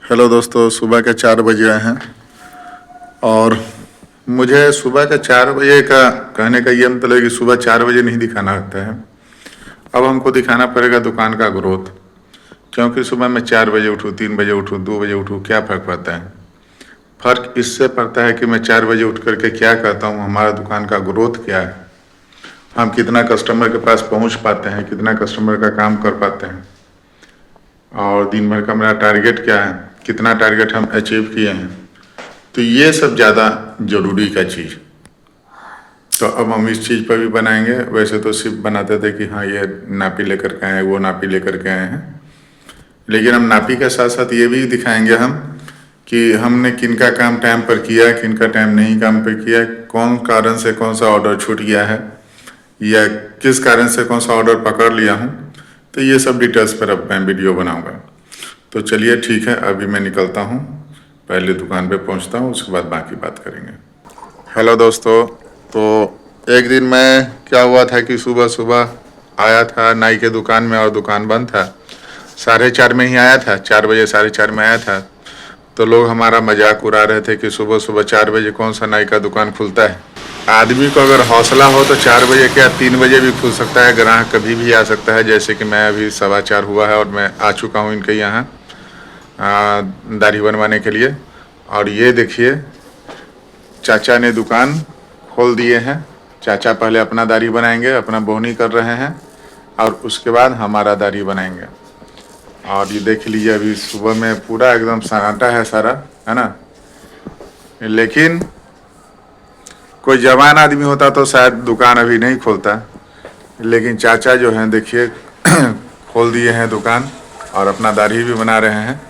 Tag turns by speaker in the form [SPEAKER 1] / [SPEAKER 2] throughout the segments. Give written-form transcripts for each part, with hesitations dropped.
[SPEAKER 1] Hello दोस्तों, सुबह के 4 बजे आए हैं और मुझे सुबह के 4 बजे का कहने का ये मतलब है कि सुबह 4 बजे नहीं दिखाना होता है। अब हमको दिखाना पड़ेगा दुकान का ग्रोथ, क्योंकि सुबह मैं 4 बजे उठूँ, 3 बजे उठूँ, 2 बजे उठूँ, क्या फ़र्क पड़ता है। फ़र्क इससे पड़ता है कि मैं 4 बजे उठ करके क्या करता हूँ, हमारा दुकान का ग्रोथ क्या है, हम कितना कस्टमर के पास पहुँच पाते हैं, कितना कस्टमर का काम कर पाते हैं, और दिन भर का मेरा टारगेट क्या है, कितना टारगेट हम अचीव किए हैं। तो ये सब ज़्यादा ज़रूरी का चीज़। तो अब हम इस चीज़ पर भी बनाएंगे। वैसे तो सिर्फ बनाते थे कि हाँ ये नापी लेकर के आए, वो नापी लेकर के आए हैं, लेकिन हम नापी के साथ साथ ये भी दिखाएंगे हम कि हमने किनका काम टाइम पर किया, किनका टाइम नहीं काम पर किया, कौन कारण से कौन सा ऑर्डर छूट गया है या किस कारण से कौन सा ऑर्डर पकड़ लिया हूँ। तो ये सब डिटेल्स पर अब मैं वीडियो बनाऊँगा। तो चलिए ठीक है, अभी मैं निकलता हूँ, पहले दुकान पे पहुँचता हूँ, उसके बाद बाकी बात करेंगे। हेलो दोस्तों, तो एक दिन मैं क्या हुआ था कि सुबह सुबह आया था नाई के दुकान में और दुकान बंद था। 4:30 में ही आया था, 4 बजे 4:30 में आया था। तो लोग हमारा मजाक उड़ा रहे थे कि सुबह सुबह 4 बजे कौन सा नाई का दुकान खुलता है। आदमी को अगर हौसला हो तो 4 बजे क्या 3 बजे भी खुल सकता है, ग्राहक कभी भी आ सकता है। जैसे कि मैं अभी 4:15 हुआ है और मैं आ चुका हूँ इनके यहाँ दाढ़ी बनवाने के लिए। और ये देखिए, चाचा ने दुकान खोल दिए हैं। चाचा पहले अपना दाढ़ी बनाएंगे, अपना बोहनी कर रहे हैं, और उसके बाद हमारा दाढ़ी बनाएंगे। और ये देख लीजिए, अभी सुबह में पूरा एकदम सन्नाटा है सारा, है ना। लेकिन कोई जवान आदमी होता तो शायद दुकान अभी नहीं खोलता, लेकिन चाचा जो हैं देखिए खोल दिए हैं दुकान और अपना दाढ़ी भी बना रहे हैं।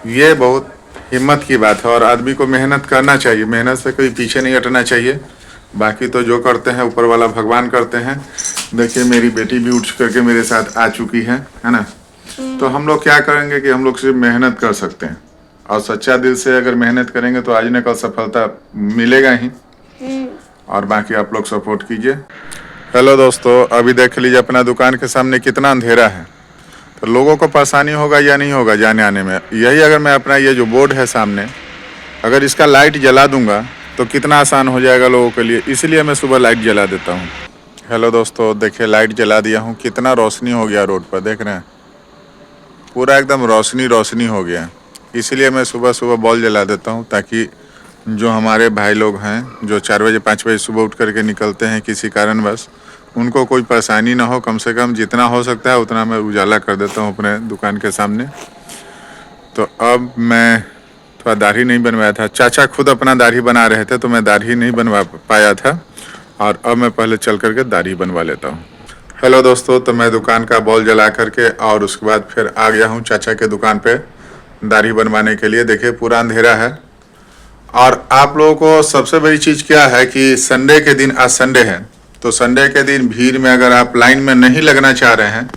[SPEAKER 1] ये बहुत हिम्मत की बात है और आदमी को मेहनत करना चाहिए, मेहनत से कोई पीछे नहीं हटना चाहिए। बाकी तो जो करते हैं ऊपर वाला भगवान करते हैं। देखिए मेरी बेटी भी उठ करके मेरे साथ आ चुकी है ना। तो हम लोग क्या करेंगे कि हम लोग सिर्फ मेहनत कर सकते हैं, और सच्चा दिल से अगर मेहनत करेंगे तो आज न कल सफलता मिलेगा ही। और बाकी आप लोग सपोर्ट कीजिए। हेलो दोस्तों, अभी देख लीजिए अपना दुकान के सामने कितना अंधेरा है। तो लोगों को परेशानी होगा या नहीं होगा जाने आने में। यही अगर मैं अपना ये जो बोर्ड है सामने, अगर इसका लाइट जला दूंगा तो कितना आसान हो जाएगा लोगों के लिए, इसलिए मैं सुबह लाइट जला देता हूँ। हेलो दोस्तों, देखिए लाइट जला दिया हूँ, कितना रोशनी हो गया रोड पर, देख रहे हैं पूरा एकदम रोशनी रोशनी हो गया। इसलिए मैं सुबह सुबह बॉल जला देता हूँ, ताकि जो हमारे भाई लोग हैं जो 4 बजे 5 बजे सुबह उठ करके निकलते हैं किसी कारणवश, उनको कोई परेशानी ना हो। कम से कम जितना हो सकता है उतना मैं उजाला कर देता हूँ अपने दुकान के सामने। तो अब मैं थोड़ा दाढ़ी नहीं बनवाया था, चाचा खुद अपना दाढ़ी बना रहे थे तो मैं दाढ़ी नहीं बनवा पाया था, और अब मैं पहले चल करके दाढ़ी बनवा लेता हूँ। हेलो दोस्तों, तो मैं दुकान का बॉल जला करके और उसके बाद फिर आ गया हूँ चाचा के दुकान पे दाढ़ी बनवाने के लिए। देखिए पूरा अंधेरा है। और आप लोगों को सबसे बड़ी चीज़ क्या है कि संडे के दिन, आज संडे है, तो संडे के दिन भीड़ में अगर आप लाइन में नहीं लगना चाह रहे हैं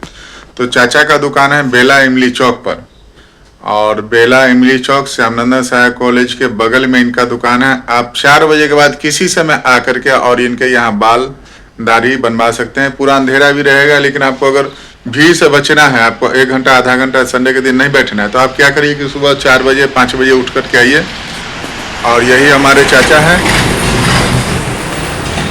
[SPEAKER 1] तो चाचा का दुकान है बेला इमली चौक पर। और बेला इमली चौक श्यामनंदन सहायक कॉलेज के बगल में इनका दुकान है। आप 4 बजे के बाद किसी समय आ करके और इनके यहाँ बाल दाढ़ी बनवा सकते हैं। पूरा अंधेरा भी रहेगा, लेकिन आपको अगर भीड़ से बचना है, आपको 1 घंटा आधा घंटा संडे के दिन नहीं बैठना है, तो आप क्या करिए कि सुबह 4 बजे 5 बजे उठ करके आइए। और यही हमारे चाचा हैं,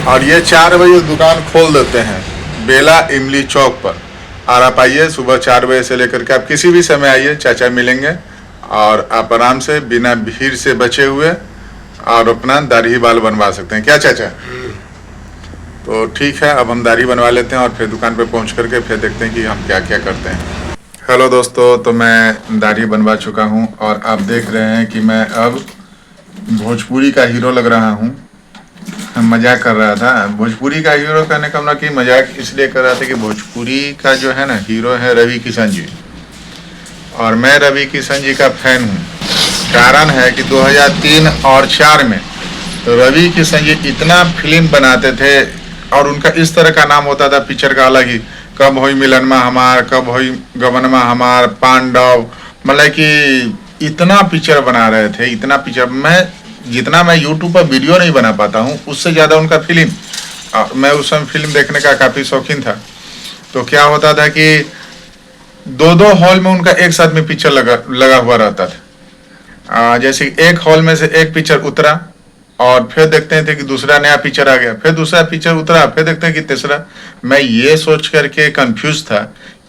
[SPEAKER 1] और ये 4 बजे दुकान खोल देते हैं बेला इमली चौक पर। और आप आइए सुबह 4 बजे से लेकर के आप किसी भी समय आइए, चाचा मिलेंगे और आप आराम से बिना भीड़ से बचे हुए और अपना दाढ़ी बाल बनवा सकते हैं। क्या चाचा? तो ठीक है, अब हम दाढ़ी बनवा लेते हैं और फिर दुकान पे पहुंच करके फिर देखते हैं कि हम क्या क्या करते हैं। हेलो दोस्तों, तो मैं दाढ़ी बनवा चुका हूं और आप देख रहे हैं कि मैं अब भोजपुरी का हीरो लग रहा हूँ। मजाक कर रहा था, भोजपुरी का हीरो कहने का मतलब कि मजाक इसलिए कर रहा था कि भोजपुरी का जो है ना हीरो है रवि किशन जी, और मैं रवि किशन जी का फैन हूँ। कारण है कि 2003 और 4 में रवि किशन जी इतना फिल्म बनाते थे और उनका इस तरह का नाम होता था पिक्चर का अलग ही, कब होई मिलनमा हमार, कब होई गबनमा हमार, पांडव, मतलब कि इतना पिक्चर बना रहे थे, इतना पिक्चर। मैं जितना मैं यूट्यूब पर वीडियो नहीं बना पाता हूँ उससे ज़्यादा उनका फिल्म, मैं उस समय फिल्म देखने का काफ़ी शौकीन था। तो क्या होता था कि 2-2 हॉल में उनका एक साथ में पिक्चर लगा हुआ रहता था। जैसे एक हॉल में से एक पिक्चर उतरा और फिर देखते हैं कि दूसरा नया पिक्चर आ गया, फिर दूसरा पिक्चर उतरा, फिर देखते हैं कि तीसरा। मैं ये सोच करके कंफ्यूज था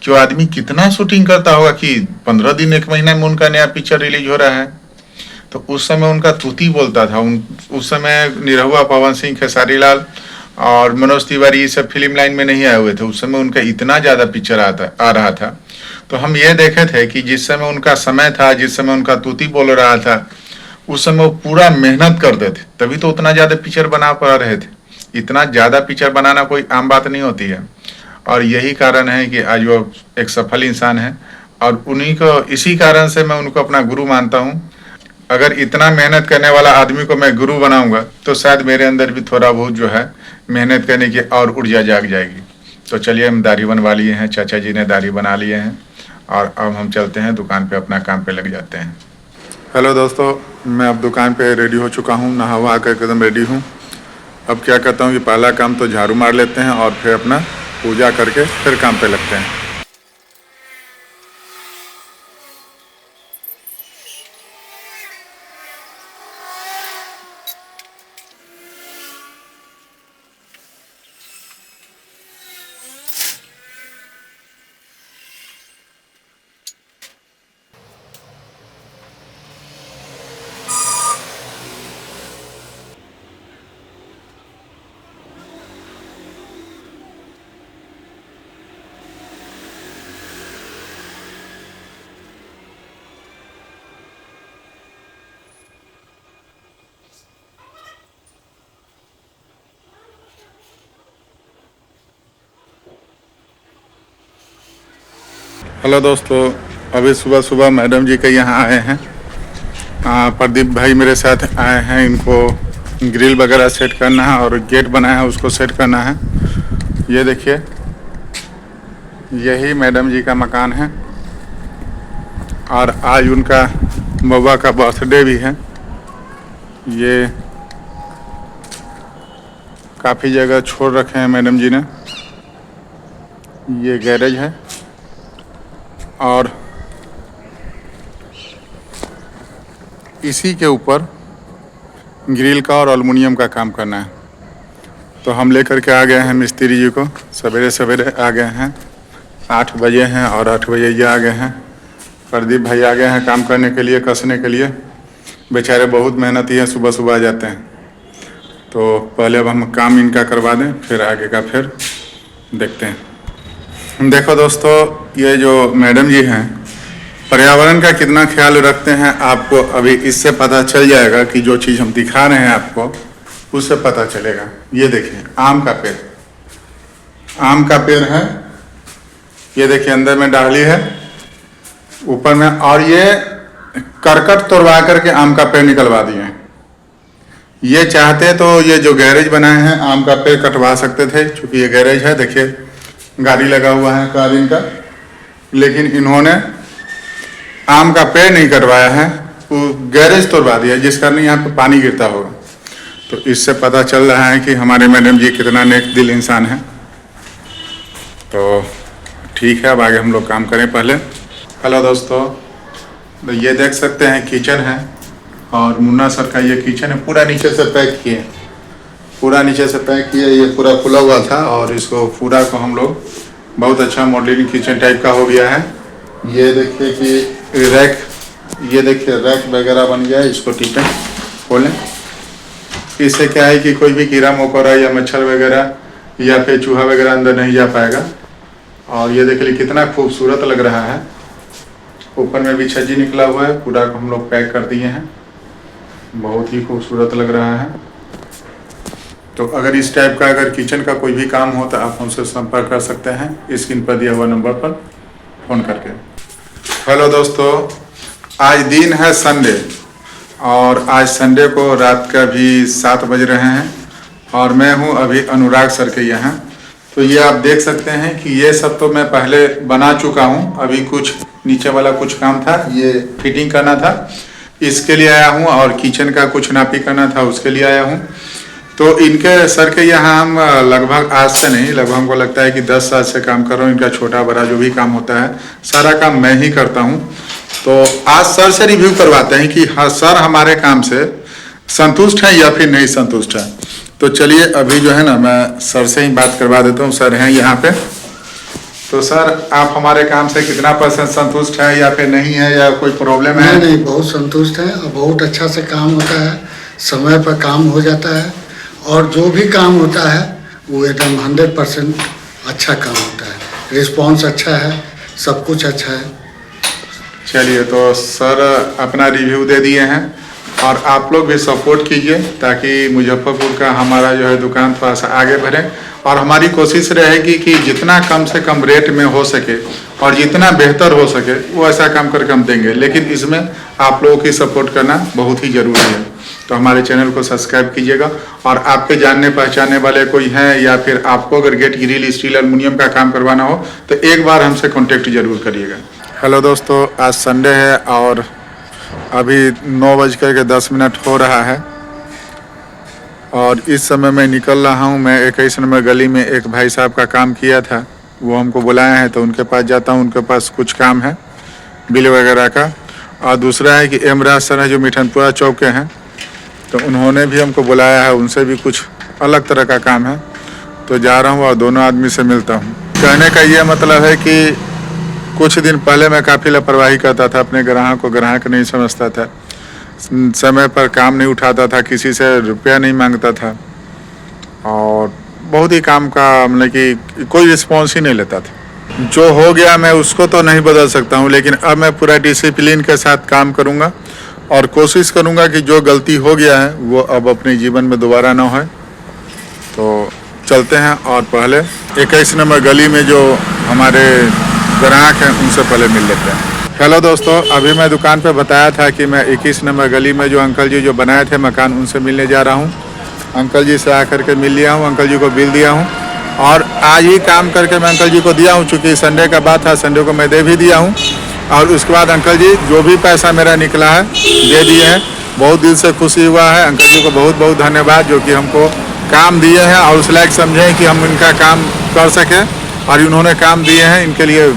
[SPEAKER 1] कि वो आदमी कितना शूटिंग करता होगा कि 15 दिन 1 महीने में उनका नया पिक्चर रिलीज हो रहा है। तो उस समय उनका तूती बोलता था। उस समय निरहुआ, पवन सिंह, खेसारी लाल और मनोज तिवारी ये सब फिल्म लाइन में नहीं आए हुए थे। उस समय उनका इतना ज़्यादा पिक्चर आ रहा था। तो हम ये देखे थे कि जिस समय उनका समय था, जिस समय उनका तूती बोल रहा था, उस समय वो पूरा मेहनत करते थे, तभी तो उतना ज़्यादा पिक्चर बना पा रहे थे। इतना ज़्यादा पिक्चर बनाना कोई आम बात नहीं होती है, और यही कारण है कि आज वो एक सफल इंसान है। और उन्हीं को, इसी कारण से मैं उनको अपना गुरु मानता हूँ। अगर इतना मेहनत करने वाला आदमी को मैं गुरु बनाऊंगा तो शायद मेरे अंदर भी थोड़ा बहुत जो है मेहनत करने की और ऊर्जा जाग जाएगी। तो चलिए, हम दाढ़ी बनवा लिए हैं, चाचा जी ने दाढ़ी बना लिए हैं, और अब हम चलते हैं दुकान पे, अपना काम पे लग जाते हैं। हेलो दोस्तों, मैं अब दुकान पे रेडी हो चुका हूँ, नहा वहा कर एकदम रेडी हूँ। अब क्या करता हूँ कि पहला काम तो झाड़ू मार लेते हैं और फिर अपना पूजा करके फिर काम पे लगते हैं। हेलो दोस्तों, अभी सुबह सुबह मैडम जी के यहाँ आए हैं। प्रदीप भाई मेरे साथ आए हैं। इनको ग्रिल वगैरह सेट करना है और गेट बनाया है उसको सेट करना है। ये देखिए, यही मैडम जी का मकान है, और आज उनका बउआ का बर्थडे भी है। ये काफ़ी जगह छोड़ रखे हैं मैडम जी ने। ये गैरेज है, और इसी के ऊपर ग्रिल का और एल्युमिनियम का काम करना है। तो हम लेकर के आ गए हैं मिस्त्री जी को, सवेरे सवेरे आ गए हैं। 8 बजे हैं और 8 बजे ये आ गए हैं। प्रदीप भाई आ गए हैं काम करने के लिए, कसने के लिए। बेचारे बहुत मेहनती हैं, सुबह सुबह आ जाते हैं। तो पहले अब हम काम इनका करवा दें, फिर आगे का फिर देखते हैं। देखो दोस्तों, ये जो मैडम जी हैं पर्यावरण का कितना ख्याल रखते हैं, आपको अभी इससे पता चल जाएगा कि जो चीज़ हम दिखा रहे हैं आपको, उससे पता चलेगा। ये देखिए, आम का पेड़, आम का पेड़ है। ये देखिए, अंदर में डाली है, ऊपर में, और ये करकट तोड़वा करके आम का पेड़ निकलवा दिए। ये चाहते तो ये जो गैरेज बनाए हैं, आम का पेड़ कटवा सकते थे, क्योंकि ये गैरेज है। देखिए, गाड़ी लगा हुआ है कार इनका, लेकिन इन्होंने आम का पेड़ नहीं कटवाया है, वो गैरेज तोड़वा दिया, जिस कारण यहाँ पे पानी गिरता होगा। तो इससे पता चल रहा है कि हमारे मैडम जी कितना नेक दिल इंसान है। तो ठीक है, अब आगे हम लोग काम करें पहले। हेलो दोस्तों, तो ये देख सकते हैं किचन है, और मुन्ना सर का ये किचन है। पूरा नीचे से पैक किए, पूरा नीचे से पैक किया। ये पूरा खुला हुआ था, और इसको पूरा को हम लोग बहुत अच्छा मॉडलिंग किचन टाइप का हो गया है। ये देखिए कि रैक, ये देखिए रैक वगैरह बन गया है। इसको टिपें, खोलें। इससे क्या है कि कोई भी कीड़ा मकोड़ा या मच्छर वगैरह या फिर चूहा वगैरह अंदर नहीं जा पाएगा। और ये देखिए कितना खूबसूरत लग रहा है। ऊपर में भी छज्जी निकला हुआ है, पूरा को हम लोग पैक कर दिए हैं। बहुत ही खूबसूरत लग रहा है। तो अगर इस टाइप का अगर किचन का कोई भी काम हो तो आप हमसे संपर्क कर सकते हैं स्क्रीन पर दिया हुआ नंबर पर फ़ोन करके। हेलो दोस्तों, आज दिन है संडे, और आज संडे को रात का भी 7 बज रहे हैं, और मैं हूं अभी अनुराग सर के यहाँ। तो ये आप देख सकते हैं कि ये सब तो मैं पहले बना चुका हूं। अभी कुछ नीचे वाला कुछ काम था, ये फिटिंग करना था, इसके लिए आया हूं, और किचन का कुछ नापी करना था, उसके लिए आया हूं। तो इनके सर के यहाँ हम लगभग आज से नहीं, लगभग हमको लगता है कि 10 साल से काम कर रहा हूँ। इनका छोटा बड़ा जो भी काम होता है, सारा काम मैं ही करता हूँ। तो आज सर से रिव्यू करवाते हैं कि हाँ सर हमारे काम से संतुष्ट हैं या फिर नहीं संतुष्ट हैं। तो चलिए अभी जो है ना मैं सर से ही बात करवा देता हूँ। सर हैं यहाँ पे। तो सर आप हमारे काम से कितना % संतुष्ट हैं या फिर नहीं है, या कोई प्रॉब्लम है?
[SPEAKER 2] नहीं, बहुत संतुष्ट है और बहुत अच्छा से काम होता है, समय पर काम हो जाता है और जो भी काम होता है वो एकदम 100% अच्छा काम होता है। रिस्पांस अच्छा है, सब कुछ अच्छा है।
[SPEAKER 1] चलिए तो सर अपना रिव्यू दे दिए हैं और आप लोग भी सपोर्ट कीजिए ताकि मुजफ्फरपुर का हमारा जो है दुकान थोड़ा सा आगे बढ़े। और हमारी कोशिश रहेगी कि जितना कम से कम रेट में हो सके और जितना बेहतर हो सके वो ऐसा काम करके हम देंगे, लेकिन इसमें आप लोगों की सपोर्ट करना बहुत ही ज़रूरी है। तो हमारे चैनल को सब्सक्राइब कीजिएगा और आपके जानने पहचानने वाले कोई हैं या फिर आपको अगर गेट ग्रिल स्टील एल्युमिनियम का काम करवाना हो तो एक बार हमसे कॉन्टेक्ट जरूर करिएगा। हेलो दोस्तों, आज संडे है और अभी 9:10 हो रहा है और इस समय मैं निकल रहा हूँ। मैं 21 नंबर गली में एक भाई साहब का काम किया था, वो हमको बुलाए हैं तो उनके पास जाता हूँ। उनके पास कुछ काम है बिल वगैरह का। और दूसरा है कि एमराज सर है जो मिठनपुरा चौक के हैं, तो उन्होंने भी हमको बुलाया है, उनसे भी कुछ अलग तरह का काम है। तो जा रहा हूँ और दोनों आदमी से मिलता हूँ। कहने का ये मतलब है कि कुछ दिन पहले मैं काफ़ी लापरवाही करता था, अपने ग्राहक को ग्राहक नहीं समझता था, समय पर काम नहीं उठाता था, किसी से रुपया नहीं मांगता था और बहुत ही काम का मतलब कि कोई रिस्पॉन्स ही नहीं लेता था। जो हो गया मैं उसको तो नहीं बदल सकता हूँ, लेकिन अब मैं पूरा डिसिप्लिन के साथ काम करूँगा और कोशिश करूँगा कि जो गलती हो गया है वो अब अपने जीवन में दोबारा ना हो। तो चलते हैं और पहले 21 नंबर गली में जो हमारे ग्राहक हैं उनसे पहले मिल लेते हैं। हेलो दोस्तों, अभी मैं दुकान पे बताया था कि मैं 21 नंबर गली में जो अंकल जी जो बनाए थे मकान, उनसे मिलने जा रहा हूँ। अंकल जी से आकर के मिल लिया हूँ, अंकल जी को बिल दिया हूँ और आज ही काम करके मैं अंकल जी को दिया हूँ, चूँकि संडे का बात था, संडे को मैं दे भी दिया हूँ। और उसके बाद अंकल जी जो भी पैसा मेरा निकला है दे दिए हैं। बहुत दिल से खुशी हुआ है। अंकल जी को बहुत बहुत धन्यवाद जो कि हमको काम दिए हैं और उस लायक समझें कि हम इनका काम कर सकें और इन्होंने काम दिए हैं, इनके लिए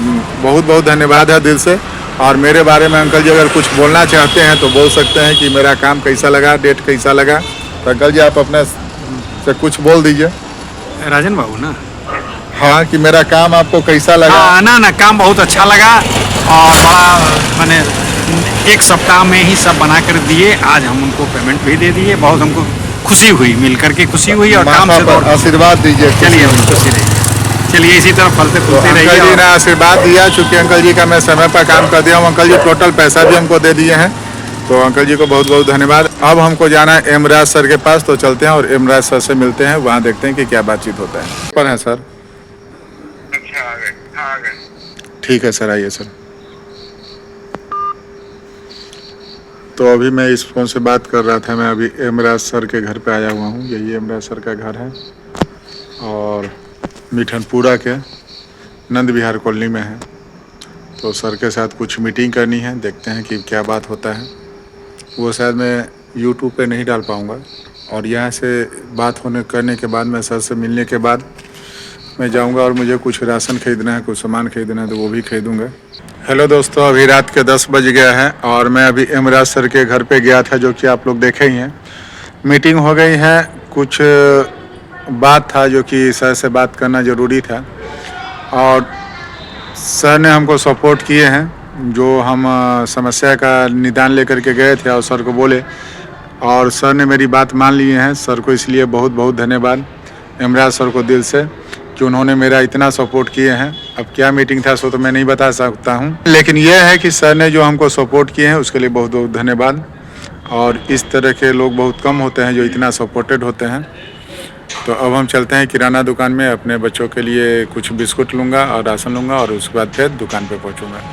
[SPEAKER 1] बहुत बहुत धन्यवाद है दिल से। और मेरे बारे में अंकल जी अगर कुछ बोलना चाहते हैं तो बोल सकते हैं कि मेरा काम कैसा लगा, डेट कैसा लगा। तो अंकल जी आप अपने से कुछ बोल दीजिए।
[SPEAKER 3] राजन बाबू ना?
[SPEAKER 1] हाँ, कि मेरा काम आपको कैसा लगा?
[SPEAKER 3] हाँ ना काम बहुत अच्छा लगा और बड़ा मैंने एक सप्ताह में ही सब बना कर दिए। आज हम उनको पेमेंट भी दे दिए। बहुत हमको खुशी हुई, मिल करके खुशी हुई और काम से
[SPEAKER 1] आशीर्वाद दीजिए।
[SPEAKER 3] चलिए खुशी रहिए, चलिए इसी तरह फलते फूलते रहिए।
[SPEAKER 1] अंकल जी ने आशीर्वाद दिया, चूँकि अंकल जी का मैं समय पर काम कर दिया हूँ। अंकल जी टोटल पैसा भी हमको दे दिए हैं, तो अंकल जी को बहुत बहुत धन्यवाद। अब हमको जाना है एमराज सर के पास, तो चलते हैं और एमराज सर से मिलते हैं, वहाँ देखते हैं कि क्या बातचीत होता है। पर है सर?
[SPEAKER 4] अच्छा, आ गए।
[SPEAKER 1] ठीक है सर, आइए सर। तो अभी मैं इस फ़ोन से बात कर रहा था, मैं अभी एमराज सर के घर पे आया हुआ हूँ। यही एमराज सर का घर है और मिठनपुरा के नंद विहार कॉलोनी में है। तो सर के साथ कुछ मीटिंग करनी है, देखते हैं कि क्या बात होता है। वो शायद मैं यूट्यूब पे नहीं डाल पाऊँगा और यहाँ से बात करने के बाद मैं सर से मिलने के बाद मैं जाऊँगा और मुझे कुछ राशन खरीदना है, कुछ सामान खरीदना है, तो वो भी खरीदूँगा। हेलो दोस्तों, अभी रात के 10 बज गया है और मैं अभी एमराज सर के घर पे गया था, जो कि आप लोग देखे ही हैं। मीटिंग हो गई है, कुछ बात था जो कि सर से बात करना ज़रूरी था और सर ने हमको सपोर्ट किए हैं। जो हम समस्या का निदान लेकर के गए थे और सर को बोले और सर ने मेरी बात मान लिए हैं। सर को इसलिए बहुत बहुत धन्यवाद एमराज सर को दिल से कि उन्होंने मेरा इतना सपोर्ट किए हैं। अब क्या मीटिंग था सो तो मैं नहीं बता सकता हूं, लेकिन यह है कि सर ने जो हमको सपोर्ट किए हैं उसके लिए बहुत बहुत धन्यवाद। और इस तरह के लोग बहुत कम होते हैं जो इतना सपोर्टेड होते हैं। तो अब हम चलते हैं किराना दुकान में, अपने बच्चों के लिए कुछ बिस्कुट लूँगा और राशन लूँगा और उसके बाद फिर दुकान पे पहुँचूँगा।